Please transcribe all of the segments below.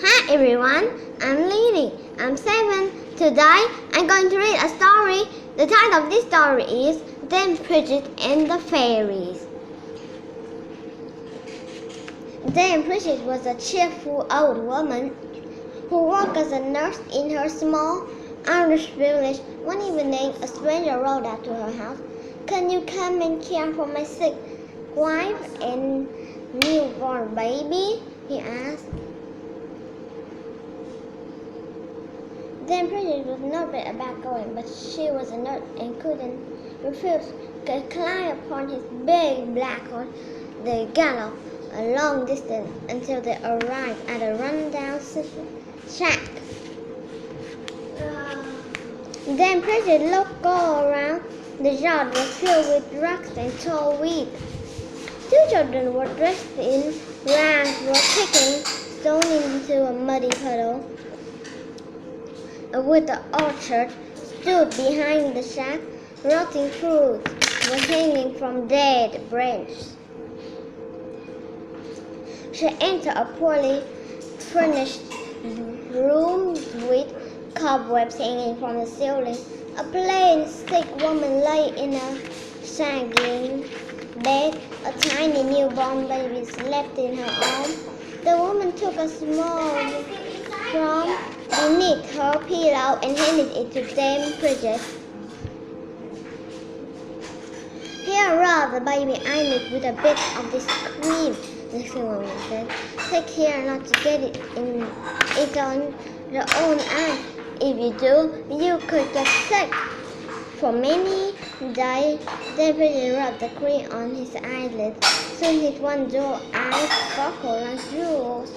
Hi everyone, I'm Lily. I'm 7. Today I'm going to read a story. The title of this story is Dame Pidgett and the Fairies. Dame Pidgett was a cheerful old woman who worked as a nurse in her small Irish village. One evening, a stranger rode up to her house. "Can you come and care for my sick wife and newborn baby?" he asked. Dame Pidgett was not bad about going, but she was a nurse and couldn't refuse. Could climb upon his big black horse. They galloped a long distance until they arrived at a rundown shack. Dame Pidgett looked all around. The yard was filled with rocks and tall weeds. Two children were dressed in rags were kicking stone into a muddy puddle. With the orchard stood behind the shack, rotting fruit was hanging from dead branches. She entered a poorly furnished room with cobwebs hanging from the ceiling. A plain, sick woman lay in a sagging bed. A tiny newborn baby slept in her arms. The woman took a small from beneath her pillow and handed it to Dame Pidgett. "Here, rub the baby eyelid with a bit of this cream," the woman said. "Take care not to get it on your own eye. If you do, you could get sick." For many days, Dame Pidgett rubbed the cream on his eyelid. Soon his one dull eye sparkled like jewels.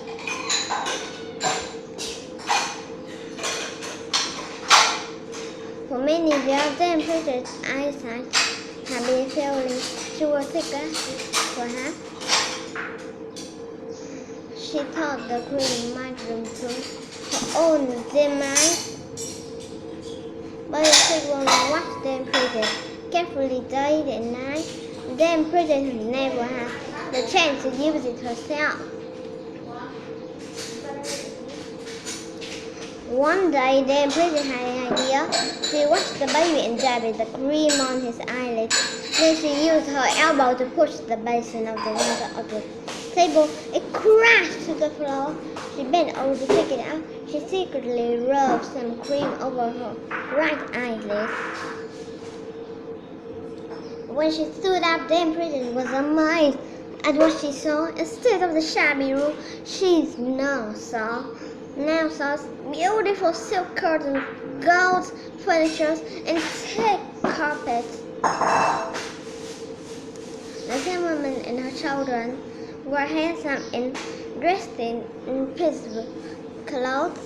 For many years, Dame Pidgett's eyesight had been failing. She was sicker, perhaps. She thought the cream might improve her own dim eyes. But the sick woman watched Dame Pidgett carefully day and night. Dame Pidgett never had the chance to use it herself. One day, Dame Pidgett had an idea. She watched the baby and dabbed the cream on his eyelid. Then she used her elbow to push the basin of the water of the table. It crashed to the floor. She bent over to take it out. She secretly rubbed some cream over her right eyelid. When she stood up, Dame Pidgett was amazed at what she saw. Instead of the shabby room, she now saw beautiful silk curtains, gold furniture, and thick carpets. The same woman and her children were handsome and dressed in peasant clothes.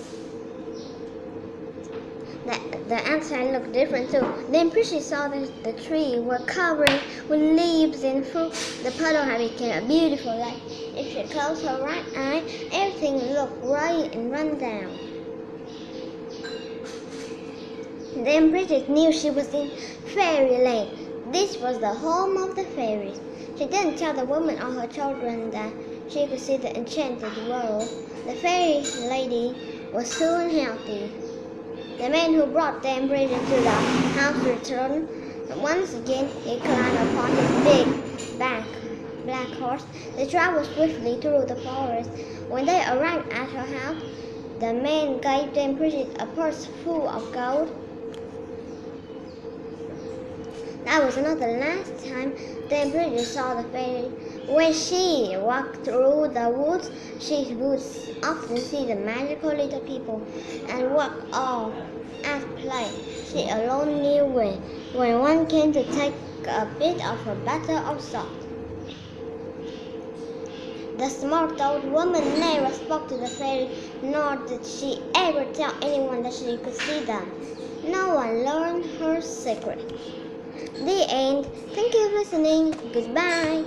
The outside looked different too. Then Pidgett saw that the trees were covered with leaves and fruit. The puddle had become a beautiful lake. If she closed her right eye, everything looked gray and run down. Then Pidgett knew she was in fairyland. This was the home of the fairies. She didn't tell the woman or her children that she could see the enchanted world. The fairy lady was soon healthy. The man who brought Dame Pidgett to the house returned. Once again, he climbed upon his big black horse. They traveled swiftly through the forest. When they arrived at her house, the man gave Dame Pidgett a purse full of gold. That was not the last time Dame Pidgett saw the fairy. When she walked through the woods, she would often see the magical little people and walk off at play. She alone knew when one came to take a bit of her butter or salt. The smart old woman never spoke to the fairy, nor did she ever tell anyone that she could see them. No one learned her secret. The end. Thank you for listening. Goodbye.